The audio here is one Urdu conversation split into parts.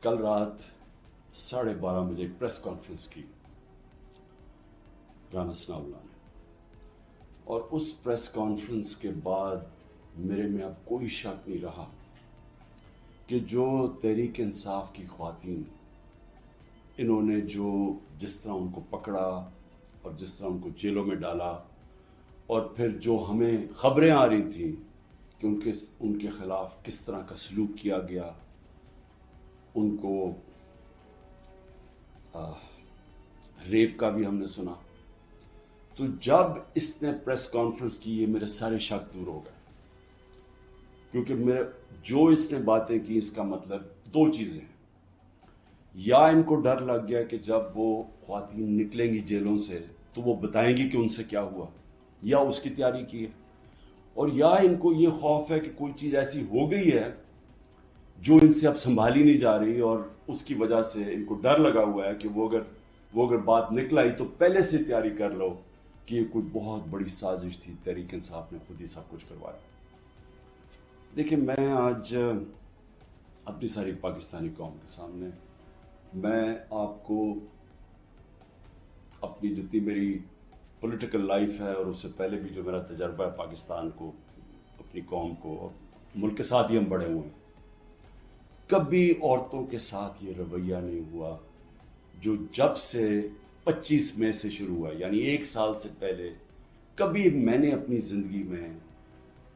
کل رات 12:30 بجے ایک پریس کانفرنس کی رانا ثناء اللہ نے، اور اس پریس کانفرنس کے بعد میرے میں اب کوئی شک نہیں رہا کہ جو تحریک انصاف کی خواتین انہوں نے جس طرح ان کو پکڑا اور جس طرح ان کو جیلوں میں ڈالا، اور پھر جو ہمیں خبریں آ رہی تھیں کہ ان کے خلاف کس طرح کا سلوک کیا گیا، ان کو ریپ کا بھی ہم نے سنا، تو جب اس نے پریس کانفرنس کی یہ میرے سارے شک دور ہو گئے، کیونکہ اس نے باتیں کی اس کا مطلب دو چیزیں ہیں۔ یا ان کو ڈر لگ گیا کہ جب وہ خواتین نکلیں گی جیلوں سے تو وہ بتائیں گی کہ ان سے کیا ہوا، یا اس کی تیاری کی ہے، اور یا ان کو یہ خوف ہے کہ کوئی چیز ایسی ہو گئی ہے جو ان سے اب سنبھالی نہیں جا رہی، اور اس کی وجہ سے ان کو ڈر لگا ہوا ہے کہ وہ اگر بات نکل آئی تو پہلے سے تیاری کر لو کہ یہ کوئی بہت بڑی سازش تھی، تحریک انصاف نے خود ہی سب کچھ کروایا۔ دیکھیں، میں آج اپنی ساری پاکستانی قوم کے سامنے میں آپ کو اپنی جتنی میری پولیٹیکل لائف ہے اور اس سے پہلے بھی جو میرا تجربہ ہے پاکستان کو، اپنی قوم کو اور ملک کے ساتھ ہی ہم بڑے ہوئے ہیں، کبھی عورتوں کے ساتھ یہ رویہ نہیں ہوا جو جب سے 25 مئی سے شروع ہوا، یعنی 1 سال سے پہلے کبھی میں نے اپنی زندگی میں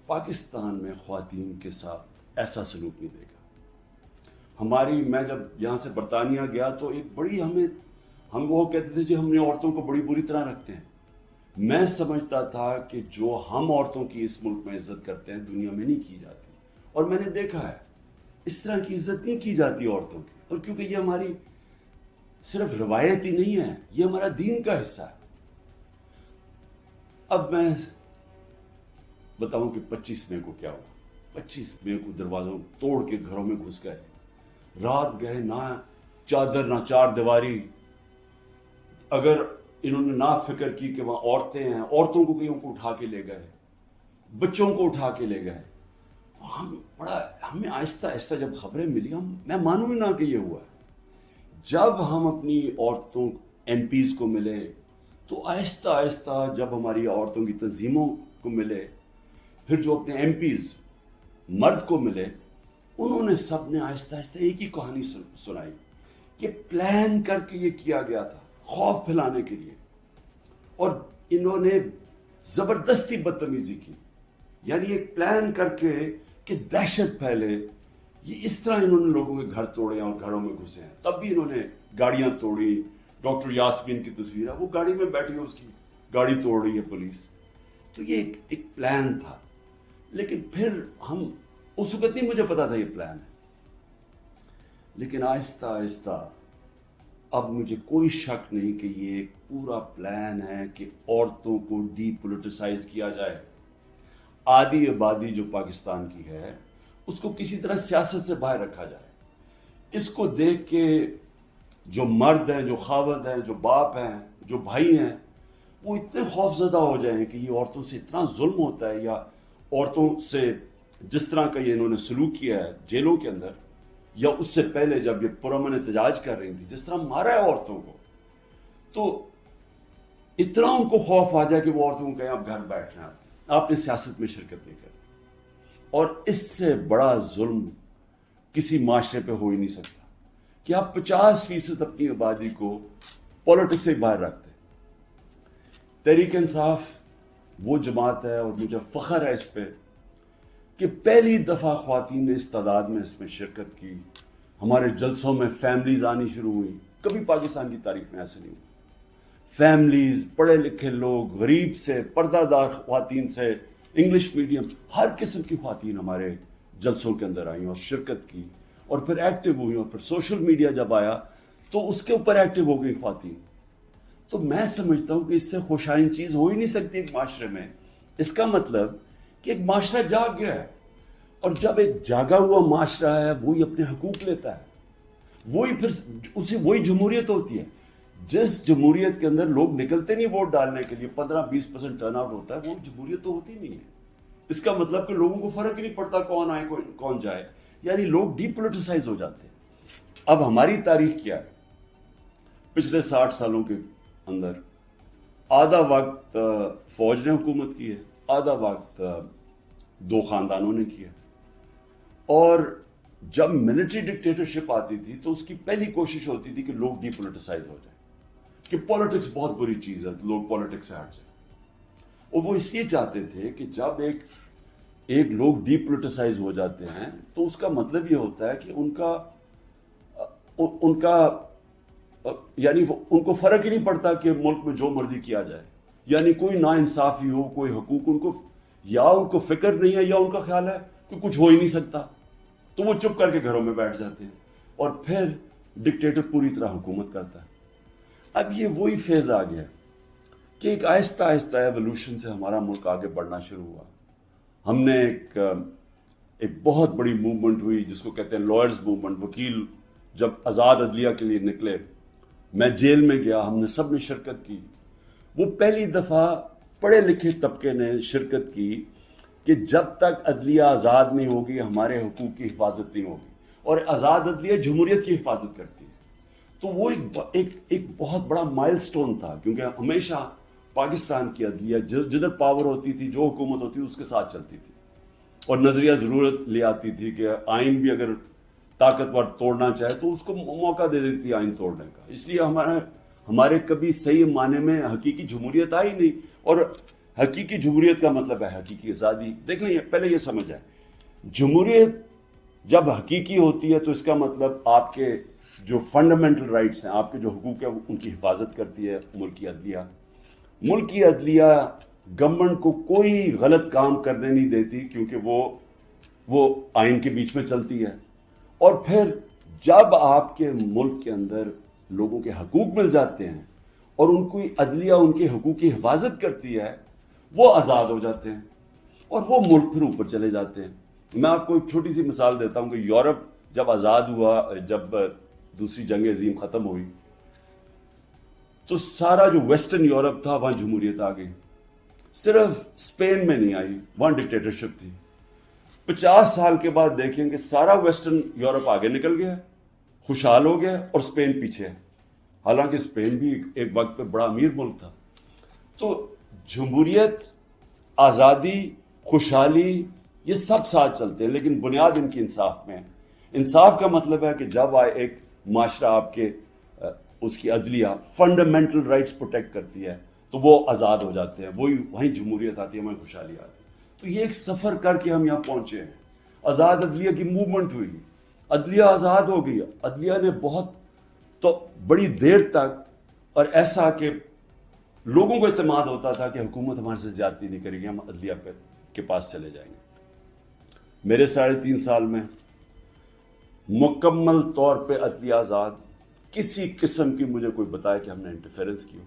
پاکستان میں خواتین کے ساتھ ایسا سلوک نہیں دیکھا۔ میں جب یہاں سے برطانیہ گیا تو ایک بڑی ہم وہ کہتے تھے جی ہم نے عورتوں کو بڑی بری طرح رکھتے ہیں۔ میں سمجھتا تھا کہ جو ہم عورتوں کی اس ملک میں عزت کرتے ہیں دنیا میں نہیں کی جاتی، اور میں نے دیکھا ہے اس طرح کی عزت نہیں کی جاتی عورتوں کی، اور کیونکہ یہ ہماری صرف روایت ہی نہیں ہے، یہ ہمارا دین کا حصہ ہے۔ اب میں بتاؤں کہ 25 مئی کو کیا ہوا۔ 25 مئی کو دروازوں توڑ کے گھروں میں گھس گئے، رات گئے، نہ چادر نہ چار دیواری۔ اگر انہوں نے نہ فکر کی کہ وہاں عورتیں ہیں، عورتوں کو کہیں کو اٹھا کے لے گئے، بچوں کو اٹھا کے لے گئے۔ ہمیں آہستہ آہستہ جب خبریں ملی، میں مانوں ہی نہ کہ یہ ہوا ہے۔ جب ہم اپنی عورتوں ایم پیز کو ملے تو آہستہ آہستہ جب ہماری عورتوں کی تنظیموں کو ملے، پھر جو اپنے ایم پیز مرد کو ملے، انہوں نے سب نے آہستہ آہستہ ایک ہی کہانی سنائی کہ پلان کر کے یہ کیا گیا تھا خوف پھیلانے کے لیے، اور انہوں نے زبردستی بدتمیزی کی، یعنی ایک پلان کر کے کہ دہشت پھیلے۔ یہ اس طرح انہوں نے لوگوں کے گھر توڑے اور گھروں میں گھسے ہیں۔ تب بھی انہوں نے گاڑیاں توڑی۔ ڈاکٹر یاسمین کی تصویر ہے، وہ گاڑی میں بیٹھی ہے، اس کی گاڑی توڑ رہی ہے پولیس۔ تو یہ ایک پلان تھا، لیکن پھر اس وقت نہیں مجھے پتا تھا یہ پلان ہے، لیکن آہستہ آہستہ اب مجھے کوئی شک نہیں کہ یہ ایک پورا پلان ہے کہ عورتوں کو ڈی پولیٹیسائز کیا جائے۔ آدھی آبادی جو پاکستان کی ہے اس کو کسی طرح سیاست سے باہر رکھا جائے۔ اس کو دیکھ کے جو مرد ہیں، جو خاوند ہیں، جو باپ ہیں، جو بھائی ہیں، وہ اتنے خوف زدہ ہو جائیں کہ یہ عورتوں سے اتنا ظلم ہوتا ہے، یا عورتوں سے جس طرح کا یہ انہوں نے سلوک کیا ہے جیلوں کے اندر، یا اس سے پہلے جب یہ پرامن احتجاج کر رہی تھی جس طرح مارا ہے عورتوں کو، تو اتنا ان کو خوف آ جائے کہ وہ عورتوں کو کہیں آپ گھر بیٹھ رہے ہیں، آپ نے سیاست میں شرکت نہیں کرنی۔ اور اس سے بڑا ظلم کسی معاشرے پہ ہو ہی نہیں سکتا کہ آپ 50% اپنی آبادی کو پولیٹکس سے باہر رکھتے۔ تحریک انصاف وہ جماعت ہے، اور مجھے فخر ہے اس پہ کہ پہلی دفعہ خواتین نے اس تعداد میں اس میں شرکت کی۔ ہمارے جلسوں میں فیملیز آنی شروع ہوئی، کبھی پاکستان کی تاریخ میں ایسے نہیں ہوا۔ فیملیز، پڑھے لکھے لوگ، غریب سے، پردہ دار خواتین سے، انگلش میڈیم، ہر قسم کی خواتین ہمارے جلسوں کے اندر آئیں اور شرکت کی، اور پھر ایکٹیو ہوئی، اور پھر سوشل میڈیا جب آیا تو اس کے اوپر ایکٹیو ہو گئی خواتین۔ تو میں سمجھتا ہوں کہ اس سے خوشائن چیز ہو ہی نہیں سکتی ایک معاشرے میں۔ اس کا مطلب کہ ایک معاشرہ جاگ گیا ہے، اور جب ایک جاگا ہوا معاشرہ ہے وہی اپنے حقوق لیتا ہے، وہی جمہوریت ہوتی ہے۔ جس جمہوریت کے اندر لوگ نکلتے نہیں ووٹ ڈالنے کے لیے، 15-20% ٹرن آؤٹ ہوتا ہے، وہ جمہوریت تو ہوتی نہیں ہے۔ اس کا مطلب کہ لوگوں کو فرق ہی نہیں پڑتا کون آئے کون جائے، یعنی لوگ ڈی پولیٹیسائز ہو جاتے ہیں۔ اب ہماری تاریخ کیا ہے؟ پچھلے 60 سالوں کے اندر آدھا وقت فوج نے حکومت کی ہے، آدھا وقت دو خاندانوں نے کیا، اور جب ملٹری ڈکٹیٹرشپ آتی تھی تو اس کی پہلی کوشش ہوتی تھی کہ لوگ ڈی پولیٹیسائز ہو جائیں، کہ پولیٹکس بہت بری چیز ہے، لوگ پولیٹکس سے ہٹ جائیں. اور وہ اس لیے چاہتے تھے کہ جب ایک لوگ ڈی پولیٹیسائز ہو جاتے ہیں تو اس کا مطلب یہ ہوتا ہے کہ ان کا یعنی ان کو فرق ہی نہیں پڑتا کہ ملک میں جو مرضی کیا جائے، یعنی کوئی نا انصافی ہو، کوئی حقوق ان کو فکر نہیں ہے، یا ان کا خیال ہے کہ کچھ ہو ہی نہیں سکتا، تو وہ چپ کر کے گھروں میں بیٹھ جاتے ہیں اور پھر ڈکٹیٹر پوری طرح حکومت کرتا ہے. اب یہ وہی فیز آ گیا کہ ایک آہستہ آہستہ ایوولوشن سے ہمارا ملک آگے بڑھنا شروع ہوا. ہم نے ایک بہت بڑی موومنٹ ہوئی جس کو کہتے ہیں لائرز موومنٹ. وکیل جب آزاد عدلیہ کے لیے نکلے، میں جیل میں گیا، ہم نے سب نے شرکت کی. وہ پہلی دفعہ پڑھے لکھے طبقے نے شرکت کی کہ جب تک عدلیہ آزاد نہیں ہوگی ہمارے حقوق کی حفاظت نہیں ہوگی، اور آزاد عدلیہ جمہوریت کی حفاظت کرتی ہے. تو وہ ایک بہت بڑا مائل سٹون تھا، کیونکہ ہمیشہ پاکستان کی عدلیہ جدھر پاور ہوتی تھی، جو حکومت ہوتی تھی اس کے ساتھ چلتی تھی، اور نظریہ ضرورت لے آتی تھی کہ آئین بھی اگر طاقتور توڑنا چاہے تو اس کو موقع دے دیتی تھی آئین توڑنے کا. اس لیے ہمارے کبھی صحیح معنی میں حقیقی جمہوریت آئی نہیں. اور حقیقی جمہوریت کا مطلب ہے حقیقی آزادی. دیکھ لیں، پہلے یہ سمجھ آئے، جمہوریت جب حقیقی ہوتی ہے تو اس کا مطلب آپ کے جو فنڈامنٹل رائٹس ہیں، آپ کے جو حقوق ہیں، ان کی حفاظت کرتی ہے ملکی عدلیہ. ملکی عدلیہ گورنمنٹ کو کوئی غلط کام کرنے نہیں دیتی، کیونکہ وہ آئین کے بیچ میں چلتی ہے. اور پھر جب آپ کے ملک کے اندر لوگوں کے حقوق مل جاتے ہیں اور ان کی عدلیہ ان کے حقوق کی حفاظت کرتی ہے، وہ آزاد ہو جاتے ہیں اور وہ ملک پھر اوپر چلے جاتے ہیں. میں آپ کو ایک چھوٹی سی مثال دیتا ہوں کہ یورپ جب آزاد ہوا، جب دوسری جنگ عظیم ختم ہوئی، تو سارا جو ویسٹرن یورپ تھا وہاں جمہوریت آ گئی. صرف اسپین میں نہیں آئی، وہاں ڈکٹیٹرشپ تھی. 50 سال کے بعد دیکھیں کہ سارا ویسٹرن یورپ آگے نکل گیا، خوشحال ہو گیا، اور اسپین پیچھے ہے. حالانکہ اسپین بھی ایک وقت پہ بڑا امیر ملک تھا. تو جمہوریت، آزادی، خوشحالی، یہ سب ساتھ چلتے ہیں، لیکن بنیاد ان کی انصاف میں ہے. انصاف کا مطلب ہے کہ جب ایک معاشرہ آپ کے اس کی عدلیہ فنڈامنٹل رائٹس پروٹیکٹ کرتی ہے تو وہ آزاد ہو جاتے ہیں، وہیں جمہوریت آتی ہے، وہیں خوشحالی آتی ہے. تو یہ ایک سفر کر کے ہم یہاں پہنچے ہیں. آزاد عدلیہ کی موومنٹ ہوئی، عدلیہ آزاد ہو گئی. عدلیہ نے بہت تو بڑی دیر تک، اور ایسا کہ لوگوں کو اعتماد ہوتا تھا کہ حکومت ہمارے سے زیادتی نہیں کرے گی، ہم عدلیہ کے پاس چلے جائیں گے. میرے 3.5 سال میں مکمل طور پہ عدلیہ آزاد، کسی قسم کی مجھے کوئی بتائے کہ ہم نے انٹرفیرنس کی ہو.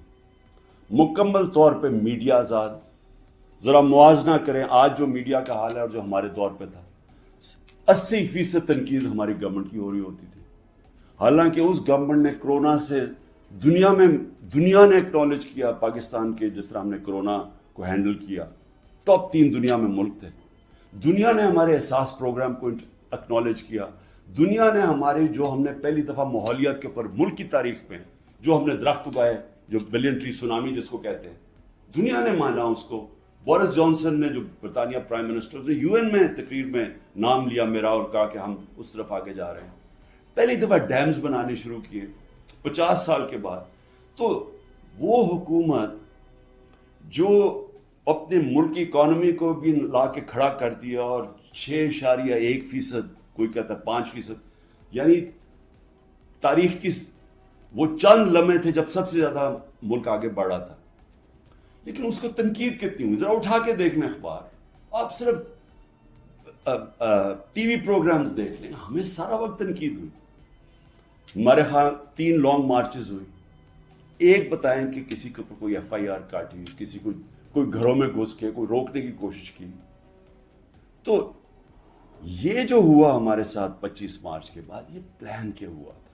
مکمل طور پہ میڈیا آزاد. ذرا موازنہ کریں آج جو میڈیا کا حال ہے اور جو ہمارے دور پہ تھا. 80% تنقید ہماری گورنمنٹ کی ہو رہی ہوتی تھی، حالانکہ اس گورنمنٹ نے کرونا سے دنیا نے ایکنالج کیا پاکستان کے، جس طرح ہم نے کرونا کو ہینڈل کیا. ٹاپ 3 دنیا میں ملک تھے. دنیا نے ہمارے احساس پروگرام کو ایکنالج کیا. دنیا نے ہمارے جو ہم نے پہلی دفعہ ماحولیات کے اوپر ملک کی تاریخ میں جو ہم نے درخت اگائے، جو بلین ٹری سونامی جس کو کہتے ہیں، دنیا نے مانا اس کو. بورس جانسن نے، جو برطانیہ پرائم منسٹر، نے یو این میں تقریر میں نام لیا میرا اور کہا کہ ہم اس طرف آگے جا رہے ہیں. پہلی دفعہ ڈیمز بنانے شروع کیے 50 سال کے بعد. تو وہ حکومت جو اپنے ملک کی اکانومی کو بھی لا کے کھڑا کرتی ہے، اور 6.1%، کوئی کہتا ہے 5%، یعنی تاریخ کی وہ چند لمحے تھے جب سب سے زیادہ ملک آگے بڑھ رہا تھا. لیکن اس کو تنقید کتنی ہوئی؟ ذرا اٹھا کے دیکھ لیں اخبار، آپ صرف ٹی وی پروگرامز دیکھ لیں، ہمیں سارا وقت تنقید ہوئی. ہمارے ہاں 3 لانگ مارچز ہوئی. ایک بتائیں کہ کسی کے اوپر کوئی FIR کاٹی، کسی کو کوئی گھروں میں گھس کے کوئی روکنے کی کوشش کی. تو یہ جو ہوا ہمارے ساتھ 25 مارچ کے بعد، یہ پلان کے ہوا تھا.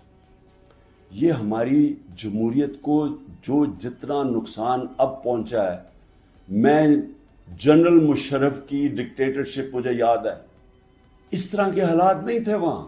یہ ہماری جمہوریت کو جو جتنا نقصان اب پہنچا ہے، میں جنرل مشرف کی ڈکٹیٹرشپ مجھے یاد ہے، اس طرح کے حالات نہیں تھے وہاں.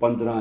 15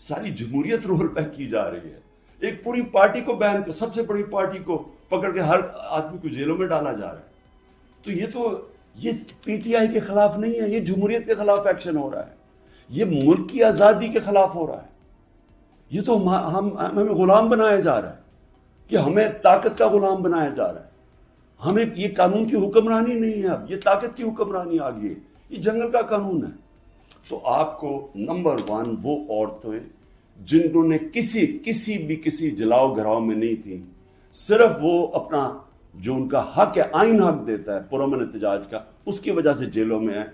ساری جمہوریت رول بیک کی جا رہی ہے. ایک پوری پارٹی کو بین کر, سب سے بڑی پارٹی کو پکڑ کے ہر آدمی کو جیلوں میں ڈالا جا رہا ہے. تو یہ پی ٹی آئی کے خلاف نہیں ہے, یہ جمہوریت کے خلاف ایکشن ہو رہا ہے, یہ ملک کی آزادی کے خلاف ہو رہا ہے. یہ تو ہمیں غلام بنایا جا رہا ہے, کہ ہمیں طاقت کا غلام بنایا جا رہا ہے. ہمیں یہ قانون کی حکمرانی نہیں ہے, اب یہ طاقت کی حکمرانی آ گئی ہے, یہ جنگل کا قانون ہے. تو آپ کو نمبر 1 وہ عورتیں جنہوں نے کسی جلاؤ گھراؤ میں نہیں تھیں, صرف وہ اپنا جو ان کا حق ہے, آئین حق دیتا ہے پرامن احتجاج کا, اس کی وجہ سے جیلوں میں ہیں.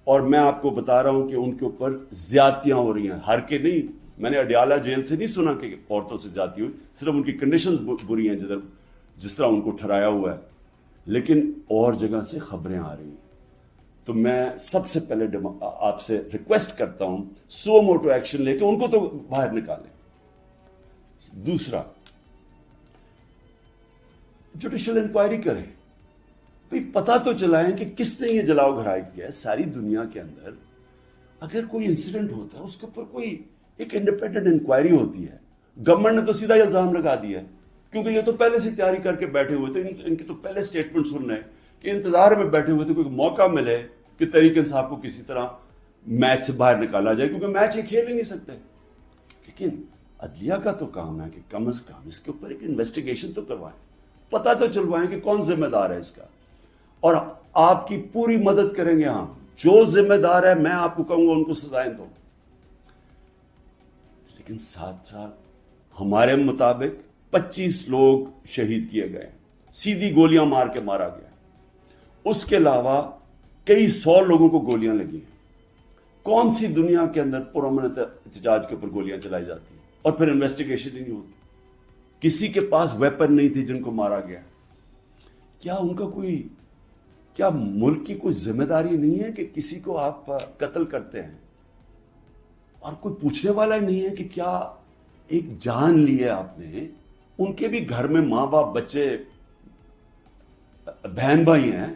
اور میں آپ کو بتا رہا ہوں کہ ان کے اوپر زیادتیاں ہو رہی ہیں, ہر کے نہیں. میں نے اڈیالہ جیل سے نہیں سنا کہ عورتوں سے زیادتی ہوئی, صرف ان کی کنڈیشنز بری ہیں جس طرح ان کو ٹھہرایا ہوا ہے, لیکن اور جگہ سے خبریں آ رہی ہیں. تو میں سب سے پہلے آپ سے ریکویسٹ کرتا ہوں, سو موٹو ایکشن لے کے ان کو تو باہر نکالیں. دوسرا, جوڈیشل انکوائری کریں, بھئی پتہ تو چلائیں کہ کس نے یہ جلاؤ گھرائی کیا ہے. ساری دنیا کے اندر اگر کوئی انسیڈنٹ ہوتا ہے اس کے اوپر کوئی ایک انڈیپینڈنٹ انکوائری ہوتی ہے. گورنمنٹ نے تو سیدھا الزام لگا دیا ہے, کیونکہ یہ تو پہلے سے تیاری کر کے بیٹھے ہوئے تھے. ان کی تو پہلے سٹیٹمنٹ سن رہے ہیں کہ انتظار میں بیٹھے ہوئے تھے کوئی موقع ملے کہ تحریک انصاف کو کسی طرح میچ سے باہر نکالا جائے, کیونکہ میچ یہ کھیل ہی نہیں سکتے. لیکن عدلیہ کا تو کام ہے کہ کم از کم اس کے اوپر ایک انویسٹیگیشن تو کروائیں, پتہ تو چلوائیں کہ کون ذمہ دار ہے اس کا, اور آپ کی پوری مدد کریں گے ہم. جو ذمہ دار ہے میں آپ کو کہوں گا ان کو سزائیں دو. لیکن ساتھ ساتھ ہمارے مطابق 25 لوگ شہید کیے گئے, سیدھی گولیاں مار کے مارا گیا. اس کے علاوہ کئی 100 لوگوں کو گولیاں لگی ہیں. کون سی دنیا کے اندر پرامن احتجاج کے اوپر گولیاں چلائی جاتی ہیں اور پھر انویسٹیگیشن ہی نہیں ہوتی؟ کسی کے پاس ویپن نہیں تھی جن کو مارا گیا. کیا ان کا کیا ملک کی کوئی ذمہ داری نہیں ہے کہ کسی کو آپ قتل کرتے ہیں اور کوئی پوچھنے والا ہی نہیں ہے کہ کیا ایک جان لی ہے آپ نے؟ ان کے بھی گھر میں ماں باپ بچے بہن بھائی ہیں,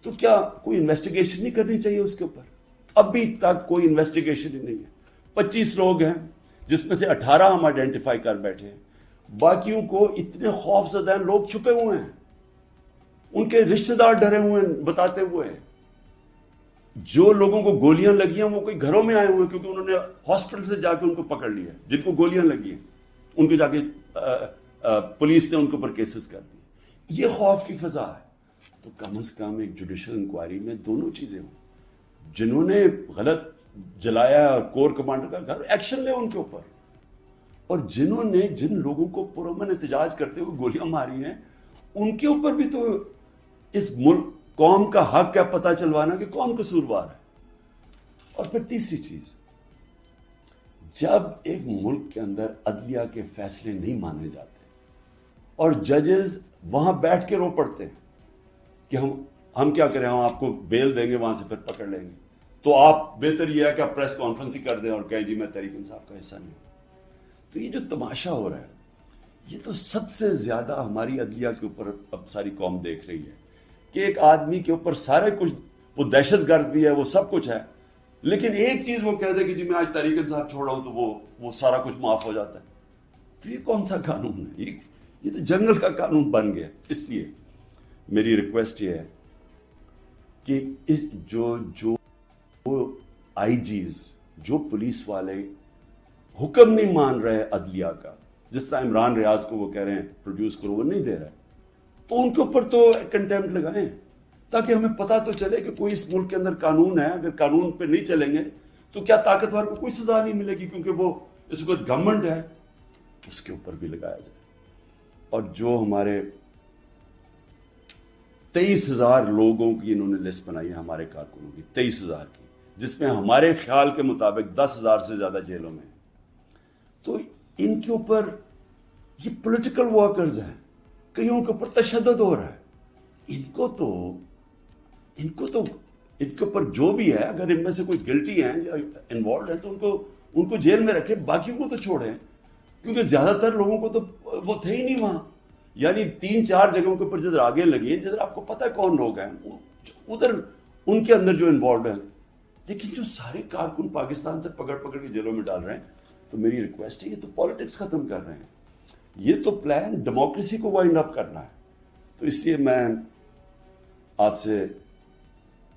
تو کیا کوئی انویسٹیگیشن نہیں کرنی چاہیے اس کے اوپر؟ ابھی تک کوئی انویسٹیگیشن ہی نہیں ہے. 25 لوگ ہیں جس میں سے 18 ہم آئیڈینٹیفائی کر بیٹھے ہیں, باقیوں کو اتنے خوف زدہ ہیں, لوگ چھپے ہوئے ہیں, ان کے رشتہ دار ڈرے ہوئے ہیں بتاتے ہوئے. جو لوگوں کو گولیاں لگی ہیں وہ کوئی گھروں میں آئے ہوئے ہیں, کیونکہ انہوں نے ہاسپٹل سے جا کے ان کو پکڑ لیا. جن کو گولیاں لگی ہیں ان کو جا کے پولیس نے ان کے اوپر کیسز کر دی. یہ خوف کی فضا ہے. تو کم از کم ایک جوڈیشل انکوائری میں دونوں چیزیں ہوں. جنہوں نے غلط جلایا اور کور کمانڈر کا گھر, ایکشن لے ان کے اوپر, اور جنہوں نے جن لوگوں کو پرامن احتجاج کرتے ہوئے گولیاں ماری ہیں ان کے اوپر بھی تو اس ملک قوم کا حق ہے پتہ چلوانا کہ کون قصوروار ہے. اور پھر تیسری چیز, جب ایک ملک کے اندر عدلیہ کے فیصلے نہیں مانے جاتے اور ججز وہاں بیٹھ کے رو پڑتے ہیں کہ ہم کیا کریں, ہم آپ کو بیل دیں گے, وہاں سے پھر پکڑ لیں گے, تو آپ بہتر یہ ہے کہ آپ پریس کانفرنس ہی کر دیں اور کہیں جی میں تحریک انصاف کا حصہ نہیں ہوں. تو یہ جو تماشا ہو رہا ہے یہ تو سب سے زیادہ ہماری عدلیہ کے اوپر اب ساری قوم دیکھ رہی ہے کہ ایک آدمی کے اوپر سارے کچھ, وہ دہشت گرد بھی ہے, وہ سب کچھ ہے, لیکن ایک چیز وہ کہہ دے کہ جی میں آج تحریک انصاف چھوڑا ہوں تو وہ سارا کچھ معاف ہو جاتا ہے. تو یہ کون سا قانون ہے؟ یہ تو جنگل کا قانون بن گیا. اس لیے میری ریکویسٹ یہ ہے کہ جو آئی جیز, جو پولیس والے حکم نہیں مان رہے عدلیہ کا, جس طرح عمران ریاض کو وہ کہہ رہے ہیں پروڈیوس کرو, وہ نہیں دے رہے, تو ان کے اوپر تو کنٹیمپٹ لگائیں تاکہ ہمیں پتہ تو چلے کہ کوئی اس ملک کے اندر قانون ہے. اگر قانون پہ نہیں چلیں گے تو کیا طاقتور کو کوئی سزا نہیں ملے گی, کیونکہ وہ اس وقت گورنمنٹ ہے, اس کے اوپر بھی لگایا جائے. اور جو ہمارے 23,000 لوگوں کی انہوں نے لسٹ بنائی ہے ہمارے کارکنوں کی, 23,000 کی, جس میں ہمارے خیال کے مطابق 10,000 سے زیادہ جیلوں میں. تو ان کے اوپر یہ پولیٹیکل ورکرز ہیں, کئیوں کے اوپر تشدد ہو رہا ہے. ان کے اوپر جو بھی ہے, اگر ان میں سے کوئی گلٹی ہیں یا انوالوڈ ہیں تو ان کو جیل میں رکھے, باقیوں کو تو چھوڑیں, کیونکہ زیادہ تر لوگوں کو تو وہ تھے ہی نہیں وہاں. یعنی 3-4 جگہوں کے اوپر جدھر آگے لگی ہیں, جدھر آپ کو پتہ ہے کون لوگ ہیں, ادھر ان کے اندر جو انوالوڈ ہیں. لیکن جو سارے کارکن پاکستان سے پکڑ کے جیلوں میں ڈال رہے ہیں, تو میری ریکویسٹ ہے یہ تو پالیٹکس ختم کر رہے ہیں، یہ تو پلان ڈیموکریسی کو وائنڈ اپ کرنا ہے. تو اس لیے میں آپ سے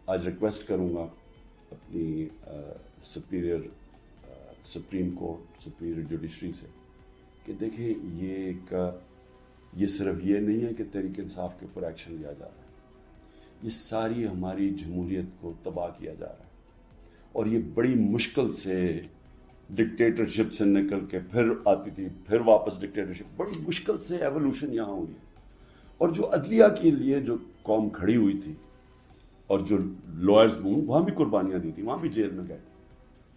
آج ریکویسٹ کروں گا اپنی سپریم کورٹ، سپیریئر جوڈیشری سے کہ دیکھیں یہ صرف یہ نہیں ہے کہ تحریک انصاف کے اوپر ایکشن لیا جا رہا ہے، یہ ساری ہماری جمہوریت کو تباہ کیا جا رہا ہے. اور یہ بڑی مشکل سے ڈکٹیٹرشپ سے نکل کے پھر آتی تھی، پھر واپس ڈکٹیٹرشپ، بڑی مشکل سے ایولیوشن یہاں ہوئی ہے. اور جو عدلیہ کے لیے جو قوم کھڑی ہوئی تھی اور جو لائرز وہاں بھی قربانیاں دی تھی، وہاں بھی جیل میں گئے تھے.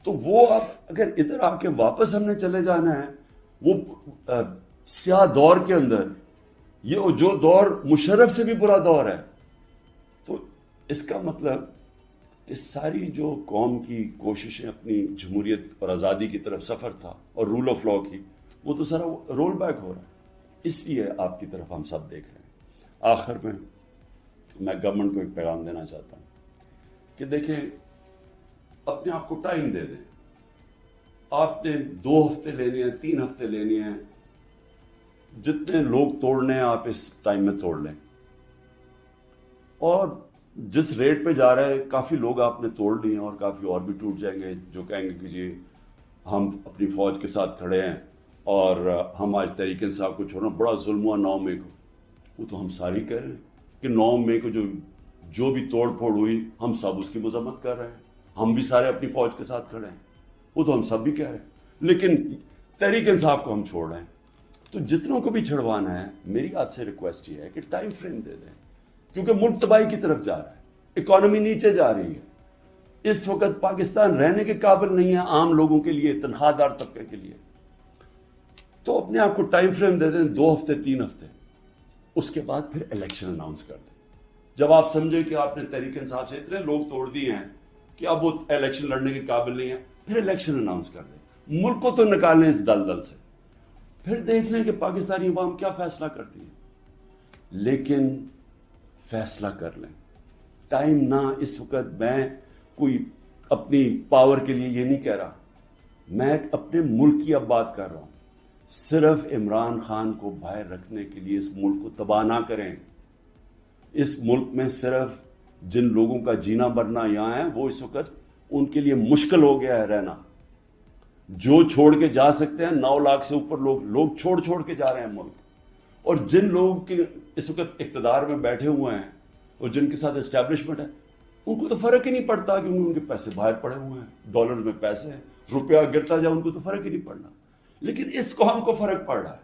تو وہ اب اگر ادھر آ کے واپس ہم نے چلے جانا ہے وہ سیاہ دور کے اندر، یہ جو دور مشرف سے بھی برا دور ہے، تو اس کا مطلب کہ ساری جو قوم کی کوششیں اپنی جمہوریت اور آزادی کی طرف سفر تھا اور رول آف لا کی، وہ تو سارا رول بیک ہو رہا ہے. اس لیے آپ کی طرف ہم سب دیکھ رہے ہیں. آخر میں گورنمنٹ کو ایک پیغام دینا چاہتا ہوں کہ دیکھیں اپنے آپ کو ٹائم دے دیں. آپ نے 2 ہفتے لینے ہیں، 3 ہفتے لینے ہیں، جتنے لوگ توڑنے ہیں آپ اس ٹائم میں توڑ لیں. اور جس ریٹ پہ جا رہے ہیں کافی لوگ آپ نے توڑ لیے ہیں اور کافی اور بھی ٹوٹ جائیں گے جو کہیں گے کہ جی ہم اپنی فوج کے ساتھ کھڑے ہیں اور ہم آج تحریک انصاف کو چھوڑنا بڑا ظلم ہوا 9 مئی کو. وہ تو ہم ساری کہہ رہے ہیں کہ 9 مئی کو جو بھی توڑ پھوڑ ہوئی ہم سب اس کی مذمت کر رہے ہیں، ہم بھی سارے اپنی فوج کے ساتھ کھڑے ہیں، وہ تو ہم سب بھی کہہ رہے ہیں، لیکن تحریک انصاف کو ہم چھوڑ رہے ہیں. تو جتنوں کو بھی چھڑوانا ہے میری آپ سے ریکویسٹ یہ ہے کہ ٹائم فریم دے دیں، کیونکہ ملک تباہی کی طرف جا رہا ہے، اکانومی نیچے جا رہی ہے. اس وقت پاکستان رہنے کے قابل نہیں ہے عام لوگوں کے لیے، تنخواہ دار طبقے کے لیے. تو اپنے آپ کو ٹائم فریم دے دیں 2 ہفتے 3 ہفتے، اس کے بعد پھر الیکشن اناؤنس کر دیں. جب آپ سمجھیں کہ آپ نے تحریک انصاف سے اتنے لوگ توڑ دیے ہیں کہ اب وہ الیکشن لڑنے کے قابل نہیں ہے، پھر الیکشن اناؤنس کر دیں. ملک کو تو نکالیں اس دلدل سے، پھر دیکھ لیں کہ پاکستانی عوام کیا فیصلہ کرتی ہے. لیکن فیصلہ کر لیں، ٹائم نہ. اس وقت میں کوئی اپنی پاور کے لیے یہ نہیں کہہ رہا، میں اپنے ملک کی اب بات کر رہا ہوں. صرف عمران خان کو باہر رکھنے کے لیے اس ملک کو تباہ نہ کریں. اس ملک میں صرف جن لوگوں کا جینا مرنا یہاں ہے وہ اس وقت ان کے لیے مشکل ہو گیا ہے رہنا. جو چھوڑ کے جا سکتے ہیں 9 لاکھ سے اوپر لوگ چھوڑ کے جا رہے ہیں ملک. اور جن لوگوں کے اس وقت اقتدار میں بیٹھے ہوئے ہیں اور جن کے ساتھ اسٹیبلشمنٹ ہے ان کو تو فرق ہی نہیں پڑتا کہ ان کے پیسے باہر پڑے ہوئے ہیں، ڈالر میں پیسے ہیں، روپیہ گرتا جائے ان کو تو فرق ہی نہیں پڑنا. لیکن اس قوم کو فرق پڑ رہا ہے،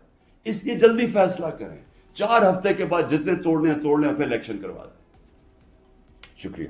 اس لیے جلدی فیصلہ کریں. 4 ہفتے کے بعد جتنے توڑنے ہیں توڑ لیں، پھر الیکشن کروا دیں. شکریہ.